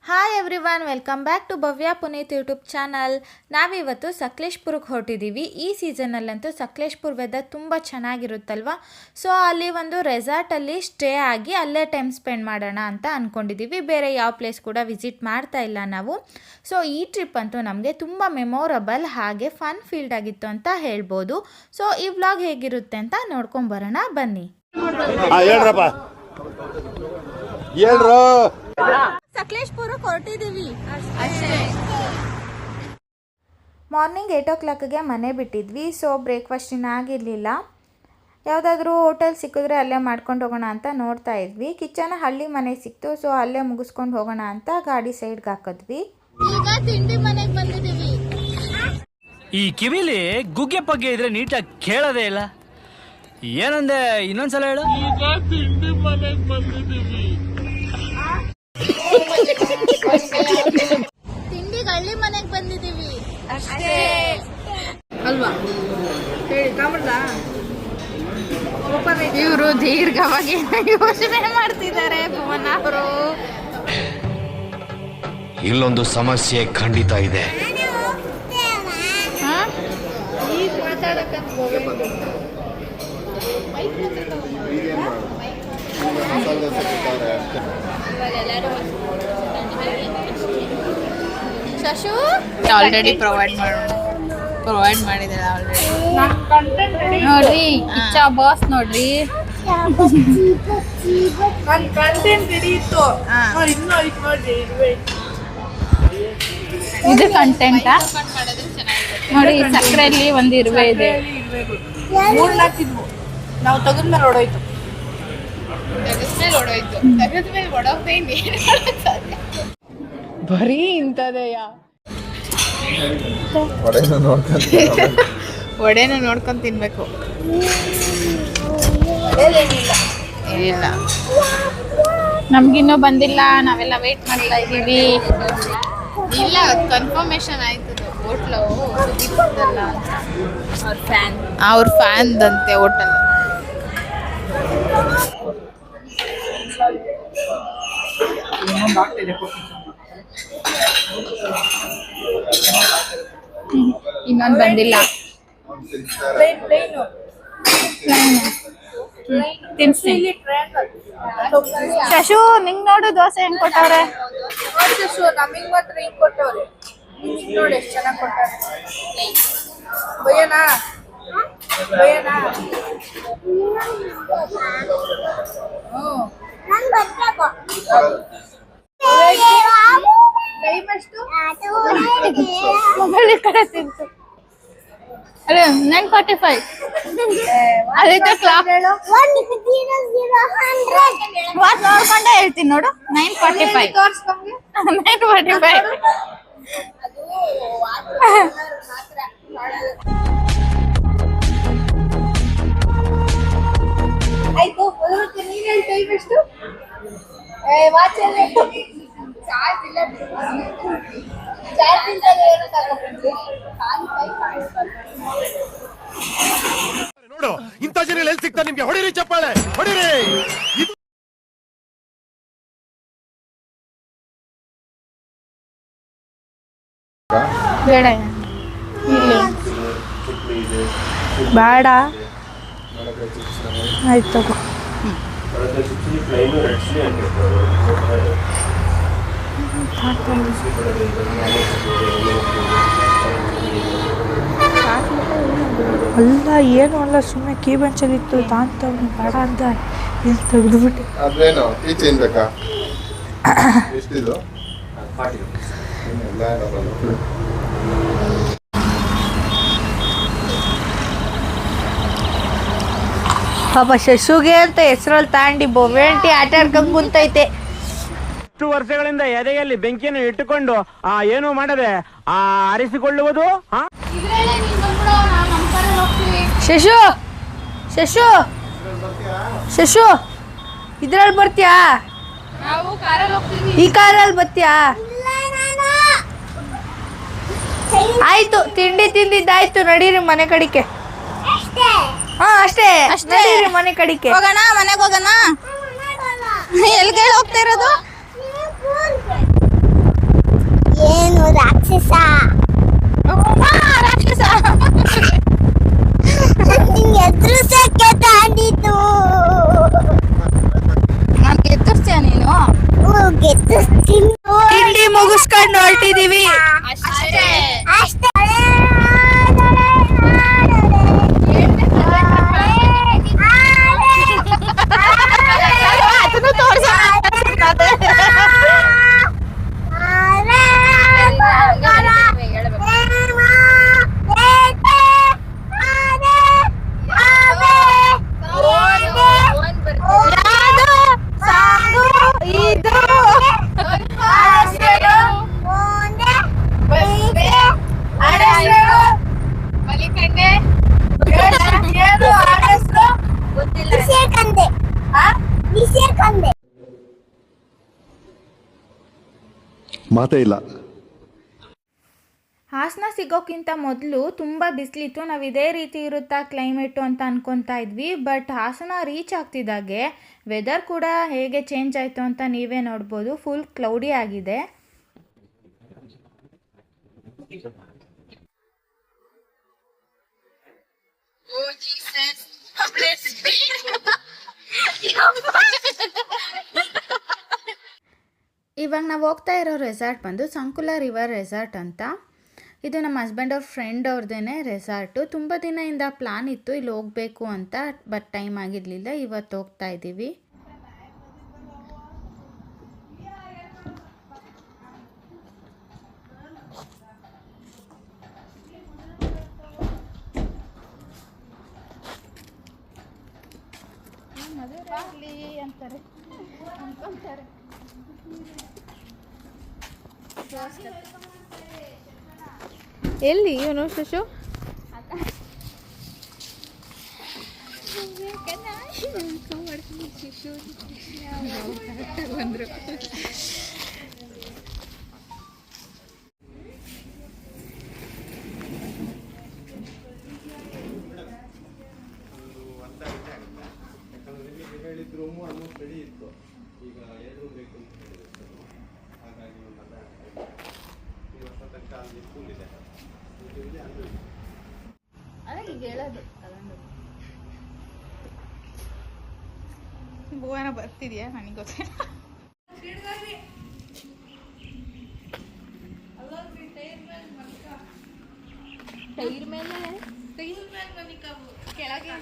Hi everyone, welcome back to Bhavya Puneeth YouTube channel. ನಾವಿವತ್ತು ಸಕಲೇಶ್ಪುರಕ್ಕೆ ಹೊರಟಿದ್ದೀವಿ. ಈ ಸೀಸನಲ್ಲಂತೂ ಸಕಲೇಶ್ಪುರ ವೆದರ್ ತುಂಬ ಚೆನ್ನಾಗಿರುತ್ತಲ್ವ. ಸೊ ಅಲ್ಲಿ ಒಂದು ರೆಸಾರ್ಟಲ್ಲಿ ಸ್ಟೇ ಆಗಿ ಅಲ್ಲೇ ಟೈಮ್ ಸ್ಪೆಂಡ್ ಮಾಡೋಣ ಅಂತ ಅಂದ್ಕೊಂಡಿದ್ದೀವಿ. ಬೇರೆ ಯಾವ ಪ್ಲೇಸ್ ಕೂಡ ವಿಸಿಟ್ ಮಾಡ್ತಾ ಇಲ್ಲ ನಾವು. ಸೊ ಈ ಟ್ರಿಪ್ ಅಂತೂ ನಮಗೆ ತುಂಬ ಮೆಮೊರಬಲ್ ಹಾಗೆ ಫನ್ ಫೀಲ್ಡ್ ಆಗಿತ್ತು ಅಂತ ಹೇಳ್ಬೋದು. ಸೊ ಈ ವ್ಲಾಗ್ ಹೇಗಿರುತ್ತೆ ಅಂತ ನೋಡ್ಕೊಂಬರೋಣ ಬನ್ನಿ. ಸಕಲೇಶ್ಪುರಕ್ಕೆ ಹೊರಟಿದ್ದೀವಿ ಅಷ್ಟೇ. ಮಾರ್ನಿಂಗ್ 8 o'clockಗೆ ಮನೆ ಬಿಟ್ಟಿದ್ವಿ. ಸೊ ಬ್ರೇಕ್ಫಾಸ್ಟ್ ಆಗಿರಲಿಲ್ಲ. ಯಾವುದಾದ್ರೂ ಹೋಟೆಲ್ ಸಿಕ್ಕಿದ್ರೆ ಅಲ್ಲೇ ಮಾಡ್ಕೊಂಡು ಹೋಗೋಣ ಅಂತ ನೋಡ್ತಾ ಇದ್ವಿ. ಕಿಚನ್ ಹಳ್ಳಿ ಮನೆ ಸಿಕ್ತು. ಸೊ ಅಲ್ಲೇ ಮುಗಿಸ್ಕೊಂಡು ಹೋಗೋಣ ಅಂತ ಗಾಡಿ ಸೈಡ್ಗೆ ಹಾಕಿದ್ವಿ. ಈಗ ತಿಂಡಿ ಮನೆಗೆ ಬಂದಿದ್ದೀವಿ. ಈ ಕಿವಿಲಿ ಗುಗ್ಗೆ ಪಗ್ಗೆ ಇದ್ರೆ ನೀಟಾಗಿ ಕೇಳೋದೇ ಇಲ್ಲ. ಏನಂದೆ ಇನ್ನೊಂದ್ಸಲ ಹೇಳು. ಈಗ ತಿಂಡಿ ಮನೆಗೆ ಬಂದಿದ್ದೀವಿ. ತಿಂಡಿ ಹಳ್ಳಿ ಮನೆಗೆ ಬಂದಿದ್ದೀವಿ ಅಷ್ಟೇ ಅಲ್ವಾ? ಇವರು ದೀರ್ಘವಾಗಿ ಯೋಚನೆ ಮಾಡ್ತಿದ್ದಾರೆ ಭುವನ ಅವರು. ಇಲ್ಲೊಂದು ಸಮಸ್ಯೆ ಖಂಡಿತ ಇದೆ. ಶಶು ಆಲ್ರೆಡಿ ಪ್ರೊವೈಡ್ ಮಾಡಿದ್ದಾರೆ ಆಲ್ರೆಡಿ. ನೋಡ್ರಿ ಇಚ್ಛಾ ಬಾಸ್ ನೋಡ್ರಿ. ಇದು ಕಂಟೆಂಟಾ ನೋಡಿ. ಸಕ್ಕರೆಯಲ್ಲಿ ಒಂದು ಇರುವೆ ಇದೆ. ನಾವು ತೆಗೆದ್ಮೇಲೆ ಹೊಡೋಯ್ತು. ಬರೀ ಇಂಥದೆಯ ಒಡೆನ ನೋಡ್ಕೊಂಡ್ ತಿನ್ಬೇಕು. ಏನಿಲ್ಲ, ನಮ್ಗಿನ್ನೂ ಬಂದಿಲ್ಲ. ನಾವೆಲ್ಲ ವೇಟ್ ಮಾಡ್ತಾ ಇದ್ದೀವಿ. ಇಲ್ಲ, ಕನ್ಫರ್ಮೇಶನ್ ಆಯ್ತು. ಹೋಟ್ಲು ಅವ್ರ ಫ್ಯಾನ್ ದಂತೆ ಹೋಟೆಲ್. ಇನ್ನೊಂದು ಬಂದಿಲ್ಲ. ತಿನ್ಸ್ತೀನಿ. ಶಶು ನಿಂಗ್ ನೋಡು ದೋಸೆ ಹೆಂಗ್ ಕೊಟ್ಟವ್ರೆ. ಶಶು ನಮಗ್ ಮಾತ್ರ ಹಿಂಗ್ ಕೊಟ್ಟವ್ರೆ. ನಿಮಗ್ ನೋಡಿ ಎಷ್ಟು ಚೆನ್ನಾಗಿ ಕೊಟ್ಟಾರೆ. ಭಯನಾ ಕಡೆ ತಿಂತು. ಅಲ್ಲ 9:45 ಅದಕ್ಕೆ ಕ್ಲಾಕ್ ವಾಚ್ ನೋಡ್ಕೊಂಡೆ ಹೇಳ್ತೀನಿ ನೋಡು. 9:45 9:45. ಆಯ್ತು. ನೀನ್ ಹೇಳಿ ಟೈಮ್ ಎಷ್ಟು? ವಾಚ್ ಚಾರ್ಜ್ ಇಲ್ಲ. ಚಾರ್ಜ್ ಇಲ್ದಾಗ ಏನೋ ತಗೊಂಡ್ಬಿಟ್ರಿ. ನೋಡು, ಇಂಥ ಜನ ಎಲ್ಲಿ ಸಿಗ್ತಾರೆ ನಿಮ್ಗೆ? ಹೊಡಿರಿ ಚಪ್ಪಾಳೆ, ಹೊಡಿರಿ. ಬೇಡ, ಬೇಡ, ಆಯ್ತು ತಗೋ. ಅಲ್ಲ ಏನು ಅಲ್ಲ, ಸುಮ್ಮನೆ ಕೀ ಬೆಂಚಲ್ಲಿ ಇತ್ತು ತಾಂತವ್ನು ಬೇಡ ಅಂತ ಇಲ್ಲಿ ತೆಗೆದುಬಿಟ್ಟೆ. ಅದೇನು ಈಚೆ ಏನ್ ಬೇಕಾ? ಎಷ್ಟಿದು? ಪಾಪ ಶಶುಗೆ ಅಂತ ಹೆಸರಲ್ಲಿ ತಾಂಡಿ ಬೊವೆಂಟಿ ಆಟ ಆಡ್ಕೊಂಡ್ ಕುಂತೈತೆ. ಇಷ್ಟು ವರ್ಷಗಳಿಂದ ಎದೆಯಲ್ಲಿ ಬೆಂಕಿಯನ್ನು ಇಟ್ಟುಕೊಂಡು ಏನು ಮಾಡದೆ ಆರಿಸಿಕೊಳ್ಳುವುದು. ಶಶು ಶಶು ಶಶು ಇದ್ರಲ್ಲಿ ಬರ್ತೀಯಾ? ಈ ಕಾರಲ್ಲಿ ಬರ್ತೀಯಾ? ಆಯ್ತು, ತಿಂಡಿ ತಿಂದಿದ್ದಾಯ್ತು. ನಡೀರಿ ಮನೆ ಕಡಿಕೆ. ಹಾ ಅಷ್ಟೇ ಅಷ್ಟೇ, ಮನೆ ಕಡಿಕೆ ಹೋಗೋಣ. ಮನೆಗೆ ಹೋಗೋಣ. ಎಲ್ಲಿಗೆ ಹೋಗ್ತಾ ಇರೋದು? ಮುಗಿಸ್ಕೊಂಡು ಹೊರಟಿದೀವಿ. ಮಾತೇ ಇಲ್ಲ. ಹಾಸನ ಸಿಗೋಕ್ಕಿಂತ ಮೊದಲು ತುಂಬ ಬಿಸಿಲಿತ್ತು. ನಾವು ಇದೇ ರೀತಿ ಇರುತ್ತಾ ಕ್ಲೈಮೇಟು ಅಂತ ಅನ್ಕೊತಾ ಇದ್ವಿ. ಬಟ್ ಹಾಸನ ರೀಚ್ ಆಗ್ತಿದ್ದಾಗೆ ವೆದರ್ ಕೂಡ ಹೇಗೆ ಚೇಂಜ್ ಆಯಿತು ಅಂತ ನೀವೇ ನೋಡ್ಬೋದು. ಫುಲ್ ಕ್ಲೌಡಿ ಆಗಿದೆ. ಇವಾಗ ನಾವು ಹೋಗ್ತಾ ಇರೋ ರೆಸಾರ್ಟ್ ಬಂದು ಸಂಕುಲ ರಿವರ್ ರೆಸಾರ್ಟ್ ಅಂತ. ಇದು ನಮ್ಮ ಹಸ್ಬೆಂಡ್ ಅವ್ರ ಫ್ರೆಂಡ್ ಅವ್ರದ್ದೇ ರೆಸಾರ್ಟು. ತುಂಬ ದಿನದಿಂದ ಪ್ಲಾನ್ ಇತ್ತು ಇಲ್ಲಿ ಹೋಗಬೇಕು ಅಂತ, ಬಟ್ ಟೈಮ್ ಆಗಿರಲಿಲ್ಲ. ಇವತ್ತು ಹೋಗ್ತಾ ಇದ್ದೀವಿ. ಅಂತಾರೆ ಅನ್ಕೊಂತಾರೆ. ಎಲ್ಲಿ ಇವನು ಶಶು? ಬಂದ್ರು. ಭುವನ ಬರ್ತಿದ್ಯಾ? ನನಗೆ ಗೊತ್ತಿಲ್ಲ. ಟೈರ್ ಮೇಲೆ ಕೆಳಗೆ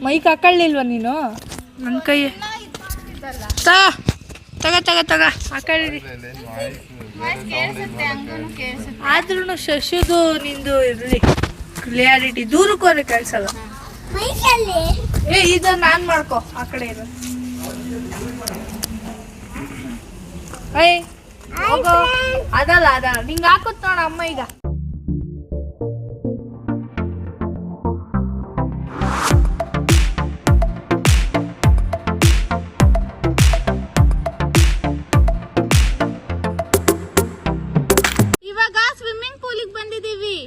ಮೈಕ್ ಹಾಕೊಳ್ಳಿಲ್ವ ನೀನು? ನನ್ನ ಕೈ ತಗ ಹಾಕೊಳ್ಳಿ. ಆದ್ರೂ ಶಶುದು ನಿಂದು ಇರ್ಲಿ ಕ್ಲಿಯಾರಿಟಿ. ದೂರಕ್ಕೋರೆ ಕೇಳಿಸಲ್ಲ. ಏ ಇದು ನಾನ್ ಮಾಡ್ಕೊ, ಆ ಕಡೆ ಇರು. ಹೋಗೋ. ಅದಲ್ಲ ನಿಂಗೆ ಹಾಕುತ್ತ ನೋಡ ಅಮ್ಮ ಈಗ. ಇವಾಗ ಸ್ವಿಮ್ಮಿಂಗ್ ಪೂಲಿಗೆ ಬಂದಿದ್ದೀವಿ.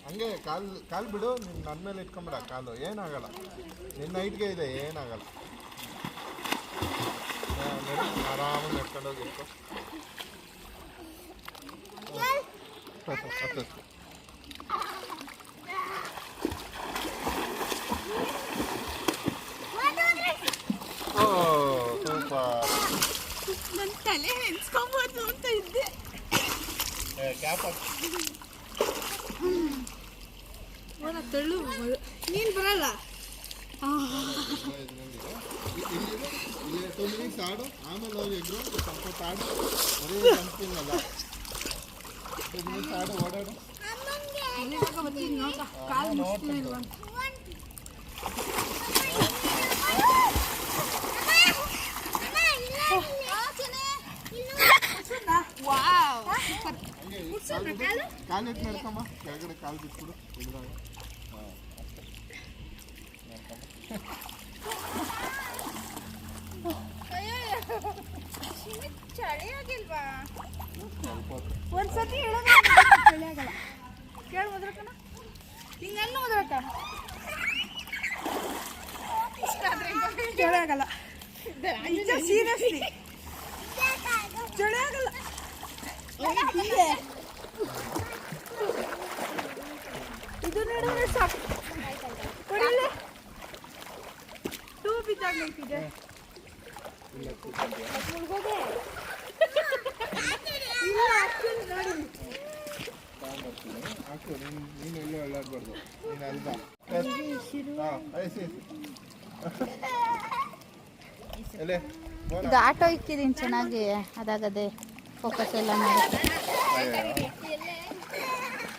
ಹಂಗೆ ಕಾಲು ಬಿಡು. ನನ್ನ ಮೇಲೆ ಇಟ್ಕೊಂಬಿಡ. ಕಾಲು ಏನಾಗಲ್ಲ. ನಿನ್ನ ಹೈಟ್ಗೆ ಇದೆ, ಏನಾಗಲ್ಲ. ಆರಾಮಾಗಿ ನಡ್ಕೊಂಡೋಗಿ ಇಟ್ಕೊ. ನನ್ನ ತಲೆ ನೆನ್ಸ್ಕೊಂಬೋದು ಅಂತ ಇದ್ದೆ. ತೆಳ್ಳು ನೀನ್ ಬರಲ್ಲ. 2 ಮಿನಿಟ್ಸ್ ಆಡು, ಆಮೇಲೆ ಅವ್ರು ಎಗ್ರು ಸ್ವಲ್ಪ ಆಡು. ಬರೀ ಜಂಪಿಂಗ್ ಅಲ್ಲ. 2 ಮಿನಿಟ್ಸ್ ಆಡು, ಓಡಾಡು. ಕಾಲು ಎತ್ತು ನಡ್ಕೊಂಬ, ಕೆಳಗಡೆ ಕಾಲು ಬಿಟ್ಬಿಡು ಇಳಿದಾಗ. ಚಳಿ ಆಗಿಲ್ವಾ? ಒಂದ್ಸತಿ ಚಳಿ ಆಗಲ್ಲ. ಕೇಳಿ ಮುದ್ರಕಣ, ಹಿಂಗನ್ನು ಮುದ್ರಕ ಚಳಿ ಆಗಲ್ಲ. ಸೀರಿಯಸ್ಲಿ ಚಳಿ ಆಗಲ್ಲ. ಇದು ನೋಡಿದ್ರೆ ಸಾಕು. ಕೊಡಿಲೆ ಟೂ ಬಿದ್ದಾಗ ನಿಂತಿದೆ. ಇಲ್ಲ ಆಕ್ಚುಲಿ ನೋಡಿ ಹಾಕು, ನೀನು ಎಲ್ಲೂ ಅಳ್ಳಾಡ್ಬಾರ್ದು. ನೀನು ಅಲ್ದ ಎಲೆ ಇದು ಆಟೋ ಇಕ್ಕಿದೀನಿ ಚೆನ್ನಾಗಿ, ಅದಾಗದೆ ಫೋಕಸ್ ಎಲ್ಲ ಮಾಡಿ.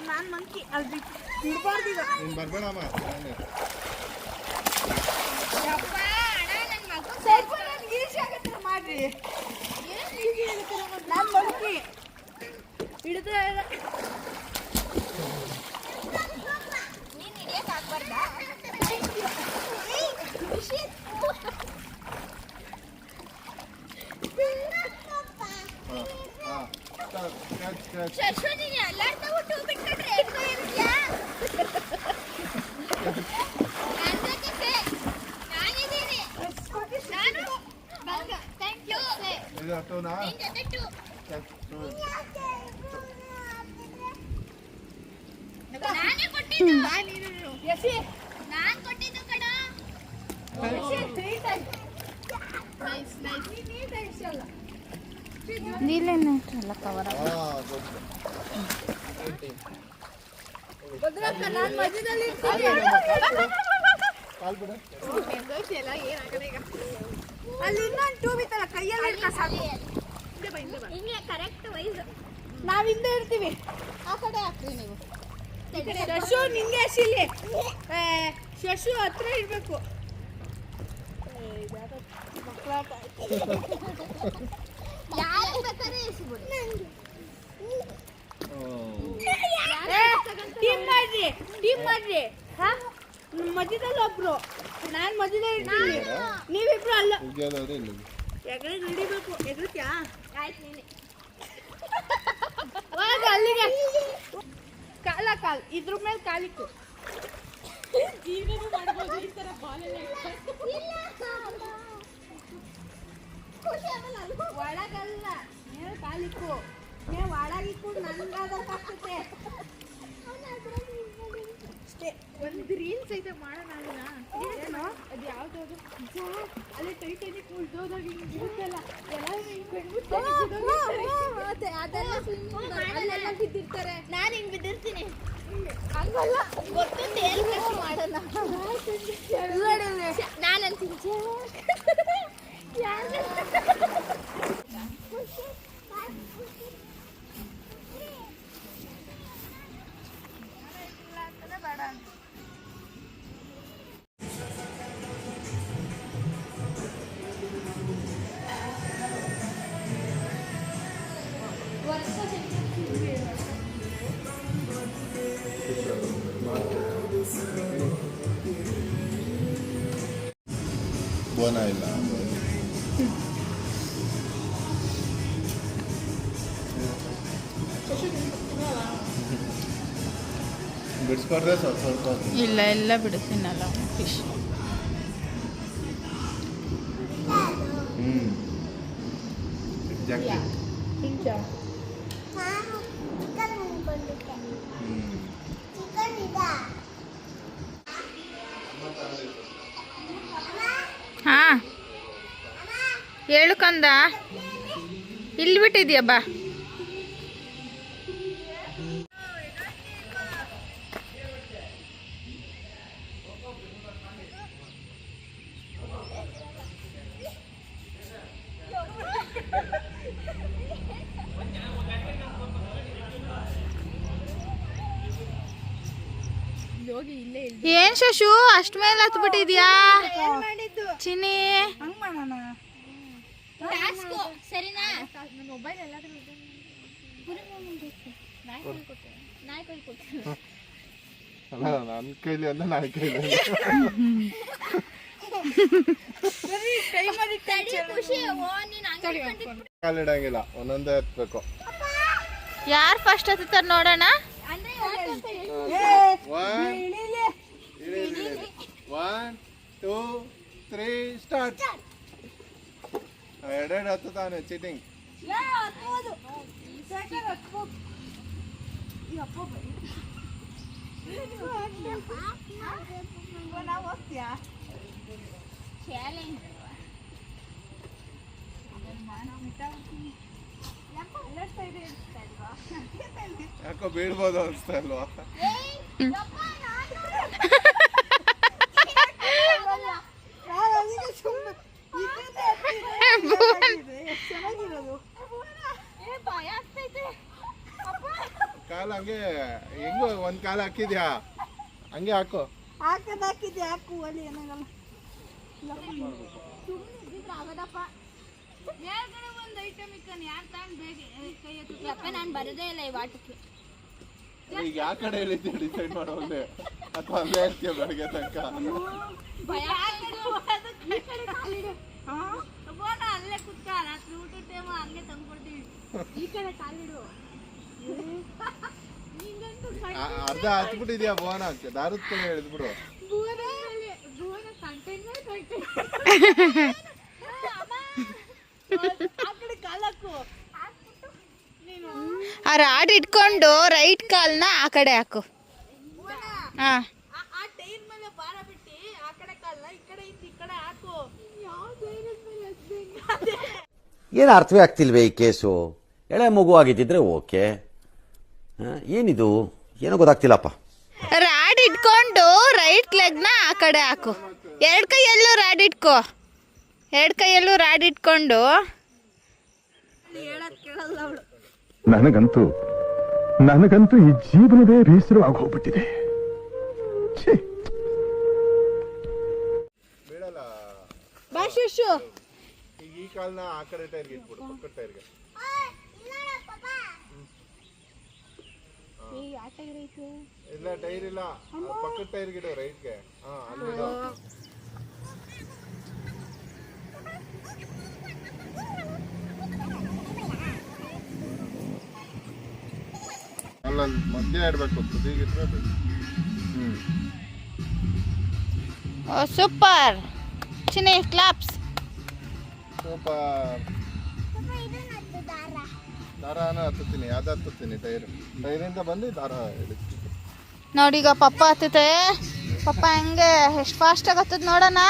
ನಾನು ಮಂಕಿ ಅಲ್ಲಿ ಬಿಡ್ಬಾರ್ದೀಗ. ನೀನು ಬರ್ಬೇಡಮ್ಮ. ಸ್ವಲ್ಪ ನನ್ಗೆ ಈಸಿ ಆಗತ್ತೆ ಮಾಡ್ರಿ. ನಾನು ಮಂಕಿ ಹಿಡಿದ್ರೆ ನೀಲೇನೆ ಎಲ್ಲ ಕವರ್ ನಾನು ಮಧ್ಯದಲ್ಲಿ ಅಲ್ಲಿ ಇನ್ನೊಂದು ಟೂ ಬಿತ್ತಲ್ಲ ಕೈಯಲ್ಲಿ ಇಟ್ಟ ಸಾಕು. ನಾವ್ ಹಿಂದೆ ಇರ್ತೀವಿ. ಆ ಕಡೆ ಹಾಕ್ರಿ ನೀವು. ಶಶು ನಿಂಗೆ ಹಸಿಲಿ, ಶಶು ಹತ್ರ ಇರ್ಬೇಕು. ಟೀಮ್ ಮಾಡ್ರಿ. ಮಧ್ಯದಲ್ಲಿ ಒಬ್ರು, ನಾನ್ ಮಧ್ಯದಲ್ಲಿ ಇರ್ತೀನಿ, ನೀವಿಬ್ರು ಅಲ್ಲ. ಎಗಡೆ ಹಿಡಿಬೇಕು. ಎಗರ್ತ್ಯಾ? ಅಲ್ಲಿಗೆ ಕಾಲ ಇದ್ರ ಮೇಲೆ ಕಾಲಿತ್ತು. ಒಳಗಲ್ಲ, ಮೇಲೆ ಕಾಲಿಕ್ಕು. ನೀವು ಒಳಗಿಕ್ಕು ನನ್ಗಾಗತ್ತೆ. ಒಂದು ರೀಲ್ಸ್ ಐತೆ ಮಾಡೋಣ. ಏನೋ ಅದು ಯಾವ್ದು ಅಲ್ಲಿ ಟೈಟಾನಿಕ್ ಮುಳ್ದೋದಾಗ ಹಿಂಗೆ ಇರುತ್ತಲ್ಲ, ಅದೆಲ್ಲ ಬಿದ್ದಿರ್ತಾರೆ. ನಾನು ಹಿಂಗೆ ಬಿದ್ದಿರ್ತೀನಿ. ಹಂಗಲ್ಲ, ಗೊತ್ತೊಂದು ಏನು ಮಾಡೋಣ. ನಾನಂತೀನಿ ಬೋನ ಇಲ್ಲ. ಬಿಡಿಸ್ಕೊಡ್ರೆ ಸ್ವಲ್ಪ ಸ್ವಲ್ಪ. ಇಲ್ಲ ಎಲ್ಲ ಬಿಡಿಸ್ತೀನಲ್ಲ ಫಿಶ್. ಎಕ್ಸಾಕ್ಟ್ಲಿ. ಹಾ ಹೇಳು ಕಂದ, ಇಲ್ಲಿ ಬಿಟ್ಟಿದ್ಯಾ ಬಾ. ಏನ್ ಶಶು ಅಷ್ಟ ಮೇಲೆ ಹತ್ಬಿಟ್ಟಿದ್ಯಾ ಚಿನ್ನಿ? ಹಂಗ್ ಮಾಡೋಣ. ಸರಿನಾ? ಮೊಬೈಲ್ ಎಲ್ಲಾದ್ರೂ ಅಲ್ಲ ನನ್ನ ಕೈಲಿ ಅಂದ್ರೆ ನಾಯಿ ಕೈಲಿ ಕಾಲಿಡಂಗಿಲ್ಲ, ಒಂದೊಂದೇ ಎತ್ಬೇಕು. ಯಾರು ಫಸ್ಟ್ ಹತ್ತಾರ ನೋಡೋಣ. 1 2 3 ಸ್ಟಾರ್ಟ್. ಎರಡೆರಡು ಹತ್ತಾನೆ ಚೀಟಿಂಗ್. ಯಾಕೋ ಬೀಳ್ಬೋದು ಅನಿಸ್ತಾ ಇಲ್ವಾ? ಕಾಲ ಹಂಗೆ ಹೆಂಗೋ ಒಂದ್ ಕಾಲ ಹಾಕಿದ್ಯಾ, ಹಂಗೆ ಹಾಕು. ಹಾಕು ಒಲಿ ಏನಾಗಲ್ಲ. ನಾನು ಬರೋದೇ ಇಲ್ಲ ಈ ವಾಟಕ್ಕೆ. ಈಗ ಯಾವ ಕಡೆ ಹೇಳಿದ್ದೆ ಡಿಸೈಡ್ ಮಾಡೋದೆ ಅಥವಾ ಅಲ್ಲೇ ಇರ್ತೀಯ ಬೆಳಗ್ಗೆ ತನಕ? ಅಲ್ಲೇ ಕುತ್ಕ ರಾತ್ರಿ ಊಟ ಟೈಮ್ ಹಂಗೆ ತಂದ್ಕೊಡ್ತೀವಿ. ಈ ಕಡೆ ಕಾಲಿಡು. ಅರ್ಧ ಹಚ್ಬಿಟ್ಟಿದ್ಯಾ ಭುವನ, ದಾರದ ಕಡೆ ಹೇಳಿದ್ಬಿಡು. ಆ ರಾಡ್ ಇಟ್ಕೊಂಡು ರೈಟ್ ಕಾಲ್ನ ಆ ಕಡೆ ಹಾಕು. ಹಾ, ಆ ಟೈರ್ ಮೇಲೆ ಭಾರ ಬಿಟ್ಟು ಆ ಕಡೆ ಕಾಲ್ನ ಈ ಕಡೆ ಇತ್ತು ಈ ಕಡೆ ಹಾಕು. ಏನು ಅರ್ಥವೇ ಆಗ್ತಿಲ್ವೇ ಈ ಕೇಸು? ಎಳೆ ಮಗು ಆಗಿದ್ದಿದ್ರೆ ಓಕೆ, ಏನಿದು ಏನೋ ಗೊತ್ತಾಗ್ತಿಲ್ಲಪ್ಪ. ರಾಡ್ ಇಟ್ಕೊಂಡು ರೈಟ್ ಲೆಗ್ನ ಆ ಕಡೆ ಹಾಕು. ಎರಡು ಕೈಯಲ್ಲೂ ರಾಡ್ ಇಟ್ಕೋ. ಎರಡು ಕೈಯಲ್ಲೂ ರಾಡ್ ಇಟ್ಕೊಂಡು. ನನಗಂತೂ ಈ ಜೀವನವೇ ಬೇಸರವಾಗಿ ಹೋಗ್ಬಿಟ್ಟಿದೆ. ಬೀಳಲ್ಲ. ಬಾ ಶುಶು. ಈಗ ಈ ಕಾಲ್ನ ಆ ಕಡೆ ಟೈರ್ಗೆ ಇಟ್ಬಿಡು, ಪಕ್ಕದ ಟೈರ್ಗೆ. ಇಲ್ಲ ಟೈರ್ ಇಲ್ಲ, ಪಕ್ಕದ ಟೈರ್ಗೆ ಇಡು, ರೈಟ್ಗೆ. ಹಾ ಅಲ್ಲಿಡು. ಅಲ್ಲ ಮಧ್ಯ ಇಡ್ಬೇಕು, ತುದಿಗಿಟ್ರೆ ಸೂಪರ್ ಚಿನ್ನಿ, ಕ್ಲಾಪ್ಸ್. ಸೂಪರ್. ದಾರಾನ ಹತ್ತುತ್ತೀನಿ, ಅದು ಹತ್ತುತ್ತೀನಿ. ಟೈರಿಂದ ಬಂದು ದಾರ ಹಿಡಿಸ್ತೀನಿ. ನೋಡಿ ಈಗ ಪಪ್ಪ ಹತ್ತುತ್ತೆ. ಪಪ್ಪ ಹೆಂಗೆ ಎಷ್ಟು ಫಾಸ್ಟಾಗಿ ಹತ್ತದ ನೋಡೋಣ.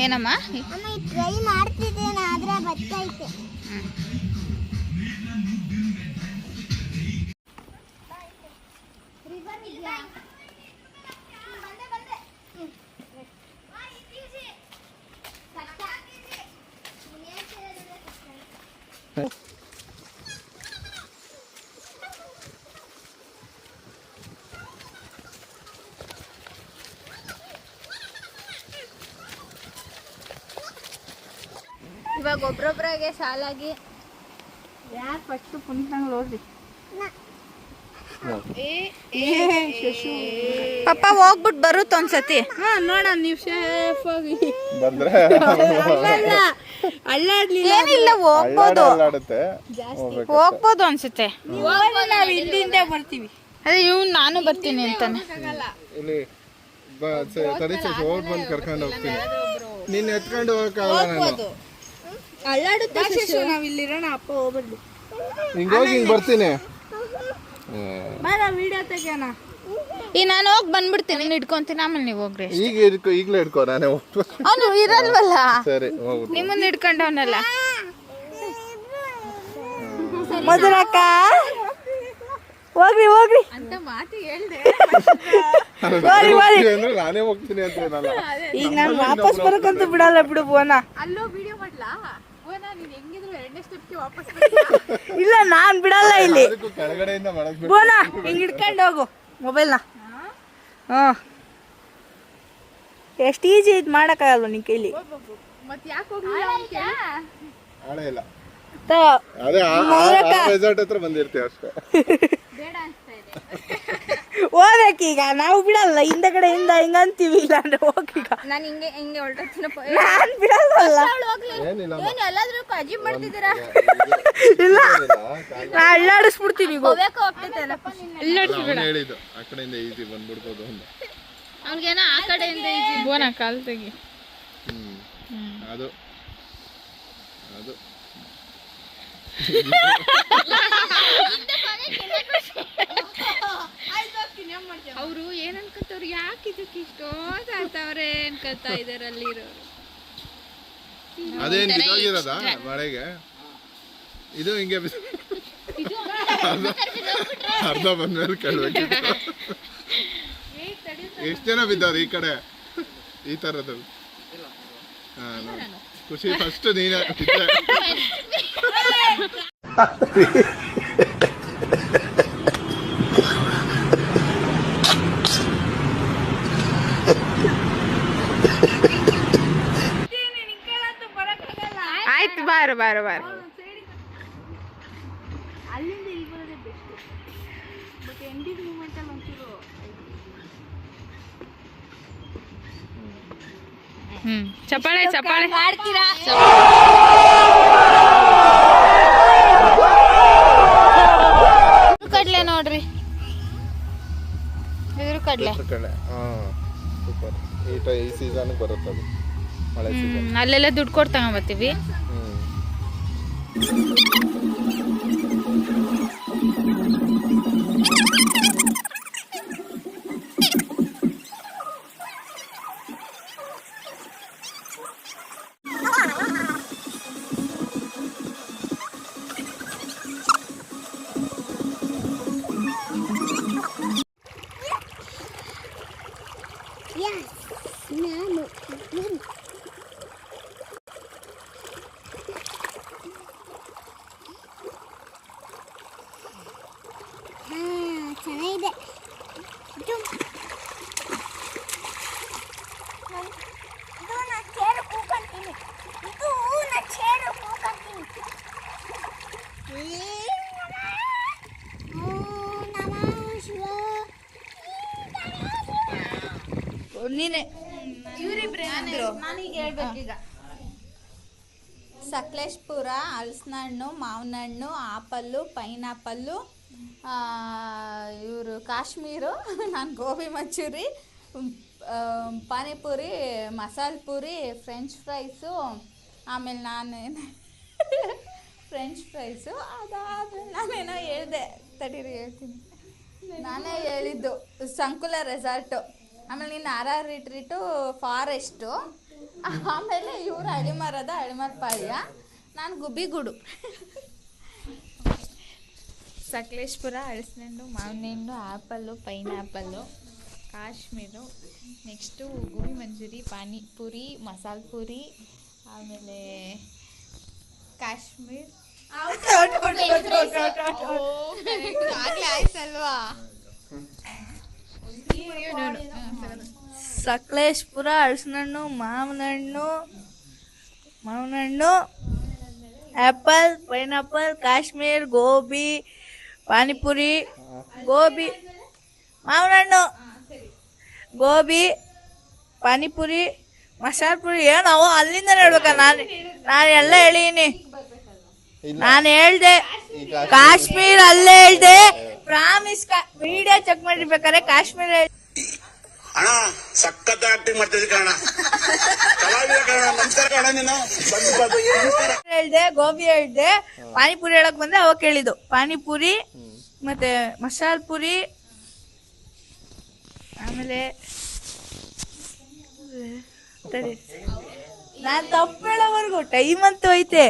ಏನಮ್ಮ ಟ್ರೈ ಮಾಡ್ತಿದ್ದೇನೆ ಆದ್ರೆ ಬರ್ತೈತೆ. ಇವಾಗ ಒಬ್ರೊಬ್ರಾಗೆ ಸಾಲಾಗಿ ಯಾರು ಫಸ್ಟ್ ಪುನೀತ್ ನೋಡ್ರಿ. ಪಪ್ಪ ಹೋಗ್ಬಿಟ್ಟು ಬರುತ್ತ ಒಂದ್ಸತಿ. ಹಾ ನೋಡ ನೀವು ಸೇಫ್ ಆಗಿ ಬಂದ್ರೆ ಅಲ್ಲಾಡ್ಲಿಲ್ಲ. ಏನಿಲ್ಲ, ಹೋಗ್ಬೋದು ಅಲ್ಲಾಡುತ್ತೆ. ಹೋಗ್ಬೋದು ಅನ್ಸುತ್ತೆ. ನಾವು ಇಲ್ಲಿಂದ ಬರ್ತೀವಿ. ಅದೇ ಇವ್ನು ನಾನು ಬರ್ತೀನಿ ಅಂತಾನೆ. ಇಲ್ಲಿ ತರಿಸಿ ಓಡ್ ಬಂದು ಕರ್ಕೊಂಡು ಹೋಗ್ತೀನಿ. ನೀನ್ ಎತ್ಕೊಂಡು ಹೋಗಕ್ಕಾಗಲ್ಲ ನಾನು. ಅಲ್ಲಾಡುತ್ತೆ ಶಶು, ನಾವು ಇಲ್ಲಿರೋಣ. ಅಪ್ಪ ಹೋಗ್ಬರ್ಲಿ. ಹಿಂಗೋಗಿ ಹಿಂಗ್ ಬರ್ತೀನಿ. ಬಾರ ವಿಡಿಯೋ ತೆಗಿಯೋಣ. ಈಗ ನಾನು ಹೋಗಿ ಬಂದ್ಬಿಡ್ತೀನಿ, ನೀನು ಇಟ್ಕೊಂತೀನಿ, ಆಮೇಲೆ ನೀವು ಹೋಗ್ರಿ. ಈಗ ಈಗಲೇ ಇಟ್ಕೋ, ನಾನೇ ಹೋಗ್ತೀನಿ. ಅವನು ಇರಲ್ವಲ್ಲ, ಸರಿ ಹೋಗ್ಬಿಟ್ಟು. ನಿಮ್ಮನ್ನ ಇಟ್ಕೊಂಡವನಲ್ಲ. ಮಧುರಕ್ಕ ಹೋಗ್ರಿ ಹೋಗ್ರಿ ಅಂತ ಮಾತು ಹೇಳ್ದೆ. ಅಂದ್ರೆ ನಾನೇ ಹೋಗ್ತೀನಿ ಅಂತ ಏನಲ್ಲ. ಈಗ ನಾನು ವಾಪಸ್ ಬರಕಂತೂ ಬಿಡಲ್ಲ ಬಿಡು ಬೋನ. ಅಲ್ಲೋ ವಿಡಿಯೋ ಮಾಡ್ಲಾ? ಇಲ್ಲ ನಾನ್ ಬಿಡಲ್ಲ ಇಲ್ಲಿ. ಅದಕ್ಕೂ ಕೆಳಗಡೆಯಿಂದ ಒಳಗೆ ಬೋನ ಹಿಂಗ್ ಹಿಡ್ಕೊಂಡು ಹೋಗು ಮೊಬೈಲ್ನ. ಹಾಂ ಎಷ್ಟು ಈಜಿ ಇದು ಮಾಡೋಕ್ಕಾಗಲ್ವ ನಿನ್ ಕೈಲಿ? ಆಳೇ ಇಲ್ಲ. ತ- ಅದೇ ರೆಸಾರ್ಟ್ ಹತ್ರ ಬಂದಿರ್ತೀವಿ ಅಷ್ಟೇ. ಹೋಗ್ಬೇಕೀಗ, ನಾವು ಬಿಡಲ್ಲ. ಹಿಂದಗಡೆಯಿಂದ ಹಿಂಗಂತೀವಿ, ಇಲ್ಲ ಅಂದ್ರೆ ಹೋಗೀಗ. ನಾನು ಹಿಂಗೆ ಹಿಂಗೆ ಹೊರಟೋಗ್ತೀನಪ್ಪ. ನಾನ್ ಬಿಡಲ್ವಲ್ಲ. ಏನಿಲ್ಲ ಏನು ಎಲ್ಲಾದ್ರೂ ಅಜೀಬ್ ಮಾಡ್ತಿದ್ದೀರಾ? ಇಲ್ಲ ನಾ ಅಳ್ಳಾಡಿಸ್ಬಿಡ್ತೀನಿ ಈಗ. ಹೋಗ್ಬೇಕು ಹೋಗ್ತೈತೇನಪ್ಪ ನಿನ್ನ. ಅವ್ನು ಹೇಳಿದ್ದು ಆ ಕಡೆಯಿಂದ ಈಸಿ ಬಂದ್ಬಿಡ್ಬೋದು ಅಂತ. ಅವ್ನಿಗೇನೋ ಆ ಕಡೆಯಿಂದ ಈಜಿ. ಬೋನ ಕಾಲ್ ತೆಗಿ. ಅದು ಅದು ಅವರು ಏನ್ ಅನ್ಕೋತವ್ರು, ಯಾಕೆ ಇದಕ್ಕೆ ಇಷ್ಟೊಂದು ಆಡ್ತಾವ್ರೆ ಅನ್ಕೋತಾ ಇದಾರೆ ಅಲ್ಲಿರೋರು. ಅದೇನ್ ಬಿದ್ದೋಗಿರೋದ ಮಳೆಗೆ? ಇದು ಹಿಂಗೆ ಅರ್ಧ ಬಂದ್ಮೇಲೆ ಕೇಳ್ಬೇಕಿತ್ತು. ಎಷ್ಟು ಜನ ಬಿದ್ದವ್ರು ಈ ಕಡೆ ಈ ತರದ್ದು? ಹಾ ಖುಷಿ ಫಸ್ಟ್ ನೀನೇ ಬಿದ್ದೆ. ಆಯ್ತು ಬಾರು ಬಾರು ಬಾರು. ಅಲ್ಲಿಂದ ಇಲ್ಲಿ ಬರೋದೇ ಬೆಸ್ಟ್. ಬಟ್ ಎಂಡಿಂಗ್ ಮೂಮೆಂಟ್ ಅಲ್ಲಿ ಒಂಚೂರು ಚಪ್ಪಾಳೆ ಚಪ್ಪಾಳೆ ಮಾಡ್ತೀರಾ? ಕಡ್ಲೆ ನೋಡ್ರಿ, ಇದ್ರ ಕಡ್ಲೆ. ಕಡೆ ಹಾ ಸೂಪರ್. ಈ ಸೀಸನ್ ಬರುತ್ತೆ ಅದು, ಮಳೆ ಸೀಸನ್. ಅಲ್ಲೆಲ್ಲ ದುಡ್ಡು ಕೊಟ್ಟು ತಗೊಂಬರ್ತೀವಿ. ಚೆನ್ನಾಗಿದೆ. ಇದು ನಾ ಚೇರು ಕೂಕೊಂತೀನಿ. ಇದು ನಾ ಚೇರು ಕೂಕೊಂತೀನಿ. ನೀನೆ ನಾನೀಗ ಹೇಳ್ಬೇಕೀಗ. ಸಕಲೇಶ್ಪುರ, ಹಲಸಿನ ಹಣ್ಣು, ಮಾವಿನ ಹಣ್ಣು, ಆಪಲ್ಲು, ಪೈನಾಪಲ್ಲು, ಇವರು ಕಾಶ್ಮೀರು, ನಾನು ಗೋಬಿ ಮಂಚೂರಿ, ಪಾನಿಪುರಿ, ಮಸಾಲೆ ಪೂರಿ, ಫ್ರೆಂಚ್ ಫ್ರೈಸು, ಆಮೇಲೆ ನಾನೇನು ಫ್ರೆಂಚ್ ಫ್ರೈಸು. ಅದಾದಮೇಲೆ ನಾನೇನೋ ಹೇಳಿದೆ, ತಡೀರಿ ಹೇಳ್ತೀನಿ. ನಾನೇ ಹೇಳಿದ್ದು ಸಂಕುಲ ರೆಸಾರ್ಟು, ಆಮೇಲೆ ನೀನು RR ರಿಟ್ರೀಟು, ಫಾರೆಸ್ಟು, ಆಮೇಲೆ ಇವರು ಅಳಿಮರ ಪಾಳ್ಯ, ನಾನು ಗುಬ್ಬಿಗೂಡು. ಸಕಲೇಶ್ಪುರ, ಹಲಸಿನ ಹಣ್ಣು, ಮಾವಿನ ಹಣ್ಣು, apple, pineapple, Kashmir, next gobi manchurian, panipuri, masala puri, ಆಮೇಲೆ ಕಾಶ್ಮೀರ್. ಆಗಲೇ ಆಯ್ತಲ್ವಾ? ಸಕಲೇಶ್ಪುರ, ಹಲಸಿನ ಹಣ್ಣು, ಮಾವಿನ ಹಣ್ಣು, ಆ್ಯಪಲ್, ಪೈನಾಪಲ್, ಕಾಶ್ಮೀರ್, ಗೋಬಿ, ಪಾನಿಪುರಿ, ಗೋಬಿ, ಮಾವಿನ ಹಣ್ಣು, ಗೋಬಿ, ಪಾನಿಪುರಿ, ಮಸಾಲೆ ಪುರಿ. ಏನವು ಅಲ್ಲಿಂದ ಹೇಳ್ಬೇಕಾ? ನಾನು ಎಲ್ಲ ಹೇಳಿನಿ. ನಾನು ಹೇಳ್ದೆ ಕಾಶ್ಮೀರ್, ಅಲ್ಲೇ ಹೇಳ್ದೆ. ಪ್ರಾಮಿಸ್, ವಿಡಿಯೋ ಚೆಕ್ ಮಾಡಿರ್ಬೇಕಾದ್ರೆ ಕಾಶ್ಮೀರ ಅಣ್ಣ ಸಖತ್ ಆಕ್ಟಿಂಗ್ ಮಾಡ್ತಿದ್ದೆ ಕಣ. ನಮಸ್ಕಾರ ಕಣ. ನೀನು ಹೇಳ್ದೆ, ಗೋಬಿ ಹೇಳ್ದೆ, ಪಾನಿಪುರಿ ಹೇಳಕ್ ಬಂದೆ. ಅವಾಗ ಕೇಳಿದ್ದು ಪಾನಿಪುರಿ ಮತ್ತೆ ಮಸಾಲೆ ಪುರಿ, ಆಮೇಲೆ ನಾನ್ ತಪ್ಪು ಹೇಳೋವರೆಗೂ ಟೈಮ್ ಅಂತೂ ಐತೆ.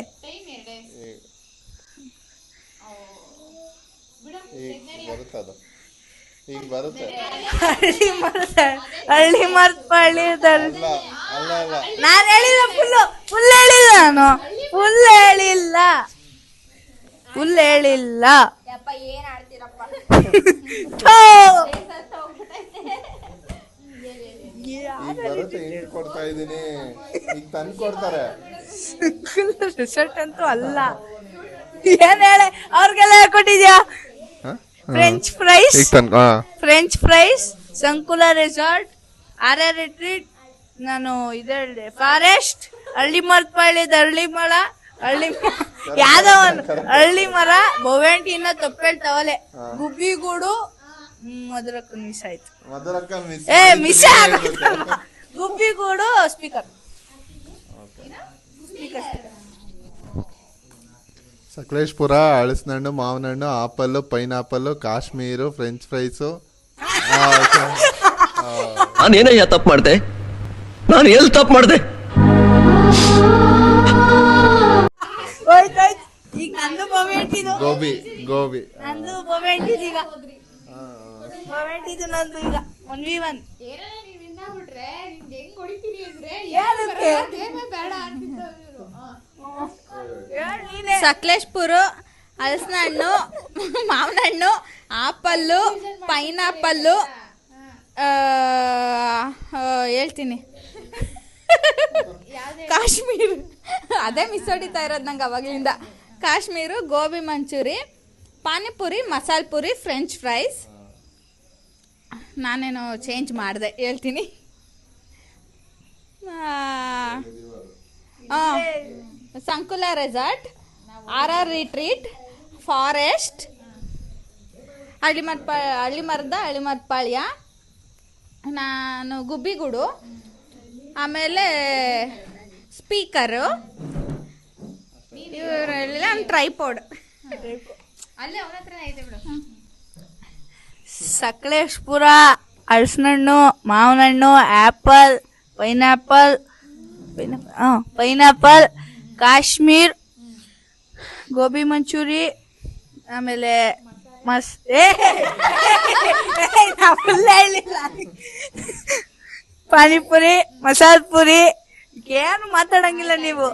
ಈಗ ಬರುತ್ತೆ. ಹಳ್ಳಿ ಮರ್ತ್ ಅಲ್ಲ ನಾನು ಹೇಳಿದ ಫುಲ್ ಹೇಳಿದ ನಾನು ಫುಲ್ ಹೇಳಿಲ್ಲ ಬರುತ್ತೆ ಹಿಂಟ್ ಕೊಡ್ತಾ ಇದೀನಿ, ಈಗ ತಂದು ಕೊಡ್ತಾರೆ. ರಿಸಲ್ಟ್ ಅಂತೂ ಅಲ್ಲ. ಏನ್ ಹೇಳಿ ಅವ್ರಿಗೆಲ್ಲ ಹೇಳ್ಕೊಟ್ಟಿದ್ಯಾ? French fries, French fries, Sankula resort, RR retreat, ನಾನು ಇದೆ ಫಾರೆಸ್ಟ್, ಹಳ್ಳಿ ಮರಪಾಳ್ಯದ ಹಳ್ಳಿ ಯಾವ್ದೋ ಒಂದು ಹಳ್ಳಿ ಮರ, ಬೊವೆಂಟಿನ ತಪ್ಪೇಳ್ತಾವಲೆ, ಗುಬ್ಬಿಗೂಡು, ಮಧುರಕ್ಕ ಮಿಸ್ ಆಯ್ತು. Miss Gubbigudu speaker. ಸಕಲೇಶ್ಪುರ, ಹಳಸಿನಹಣ್ಣು, ಮಾವಿನ ಹಣ್ಣು, apple, pineapple, Kashmir, French fries. ನಾನೇನಯ್ಯ ತಪ್ಪು ಮಾಡ್ದೆ? ನಾನು ಎಲ್ಲಿ ತಪ್ಪು ಮಾಡ್ದೆ? ಈಗ ನಂದು ಬೊವೆಂಟಿದು, ಗೋಬಿ ನಂದು ಬೊವೆಂಟಿದು, ಈಗ ಬೊವೆಂಟಿದು ನಂದು ಈಗ 1v1. ಸಕಲೇಶ್ಪುರ, ಹಲಸಿನ ಹಣ್ಣು, ಮಾವಿನ ಹಣ್ಣು, ಆಪಲ್ಲು, ಪೈನಾಪಲ್ಲು, ಹೇಳ್ತೀನಿ ಕಾಶ್ಮೀರ್, ಅದೇ ಮಿಸ್ ಹೊಡಿತಾ ಇರೋದು ನಂಗೆ ಅವಾಗಲಿಂದ. Kashmir, gobi manchurian, panipuri, masala puri, French fries. ನಾನೇನೋ ಚೇಂಜ್ ಮಾಡಿದೆ, ಹೇಳ್ತೀನಿ. ಸಂಕುಲ ರೆಸಾರ್ಟ್, RR ರಿಟ್ರೀಟ್, ಫಾರೆಸ್ಟ್, ಹಳ್ಳಿಮರಪಾಳ್ಯ, ನಾನು ಗುಬ್ಬಿಗೂಡು, ಆಮೇಲೆ ಸ್ಪೀಕರು, ಇವರೆಲ್ಲ ಟ್ರೈಪೋಡ್. ಅಲ್ಲೇ ಅವನ ಹತ್ರನೇ ಐತೆ ಬಿಡು. ಸಕಲೇಶ್ಪುರ, ಹಲಸಿನಹಣ್ಣು, ಮಾವಿನ ಹಣ್ಣು, ಆಪಲ್, ಪೈನಾಪಲ್, ಕಾಶ್ಮೀರ್, ಗೋಬಿ ಮಂಚೂರಿ, ಆಮೇಲೆ ಪಾನಿಪುರಿ, ಮಸಾಲ ಪುರಿ. ಏನು ಮಾತಾಡಂಗಿಲ್ಲ ನೀವು.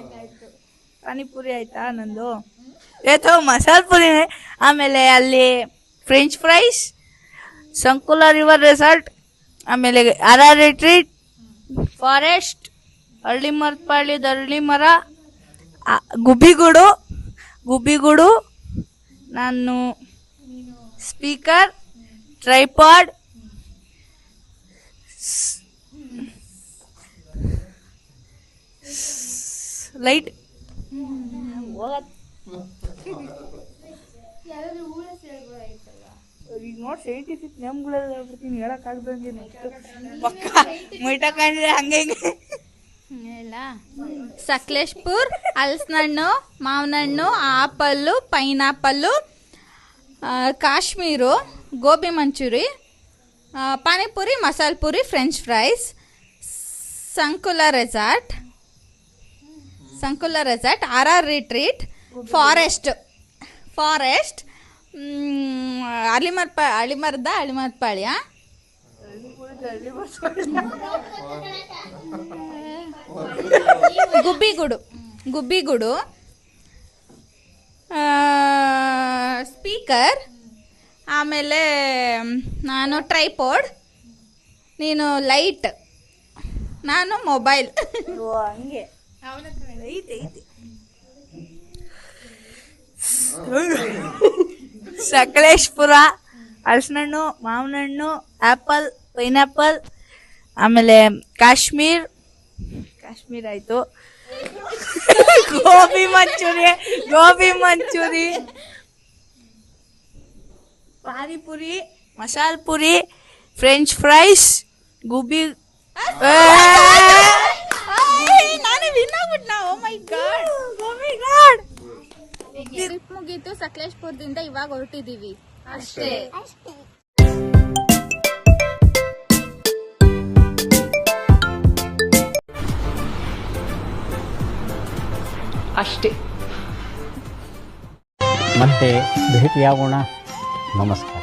ಪಾನಿಪುರಿ ಆಯ್ತಾ ನಂದು? ಮಸಾಲ ಪುರಿ. ಆಮೇಲೆ ಅಲ್ಲಿ ಫ್ರೆಂಚ್ ಫ್ರೈಸ್, ಸಂಕುಲ ರಿವರ್ ರೆಸಾರ್ಟ್, ಆಮೇಲೆ RR ರಿಟ್ರೀಟ್, ಫಾರೆಸ್ಟ್, ಹಳ್ಳಿ ಮರಪಾಳ್ಯದ ಹಳ್ಳಿ ಮರ, ಗುಬ್ಬಿಗೂಡು, ನಾನು ಸ್ಪೀಕರ್, ಟ್ರೈಪಾಡ್, ಲೈಟ್. ಈಗ ನೋಡಿ ಸೈಂಟಿಫಿಕ್ ನೇಮ್ಗಳೆಲ್ಲ ಹೇಳ್ಬಿಡ್ತೀನಿ, ಹೇಳಕ್ಕಾಗ್ದಂಗೆ ಪಕ್ಕ ಮೈಟ ಕಾಣಿದೆ ಹಂಗೆ ಇಲ್ಲ. ಸಕಲೇಶ್ಪುರ್, ಹಲಸಿನ ಹಣ್ಣು, ಮಾವಿನ ಹಣ್ಣು, apple, pineapple, Kashmir, gobi manchurian, panipuri, masala puri, French fries, Sankula resort, RR retreat, forest, Hallimarapalya, Gubbigudu, speaker, ಆಮೇಲೆ ನಾನು ಟ್ರೈಪೋಡ್, ನೀನು ಲೈಟ್, ನಾನು ಮೊಬೈಲ್. ಹಂಗೆ ಐತೆ. ಸಕಲೇಶ್ಪುರ, ಹಲಸಿನಹಣ್ಣು, ಮಾವಿನ ಹಣ್ಣು, ಆಪಲ್, ಪೈನಾಪಲ್, ಆಮೇಲೆ ಕಾಶ್ಮೀರ್ ಆಯ್ತು, ಗೋಬಿ ಮಂಚೂರಿ, ಪಾನಿಪುರಿ, ಮಸಾಲ ಪುರಿ, ಫ್ರೆಂಚ್ ಫ್ರೈಸ್, ಗುಬ್ಬಿ. ನಾನೇ ವಿನ್ ಆಗ್ಬಿಟ್ನಾ? ಓ ಮೈ ಗಾಡ್. ಮುಗೀತು. ಸಕಲೇಶ್ಪುರದಿಂದ ಇವಾಗ ಹೊರಟಿದೀವಿ ಅಷ್ಟೇ. ಮತ್ತೆ ಭೇಟಿಯಾಗೋಣ. ನಮಸ್ಕಾರ.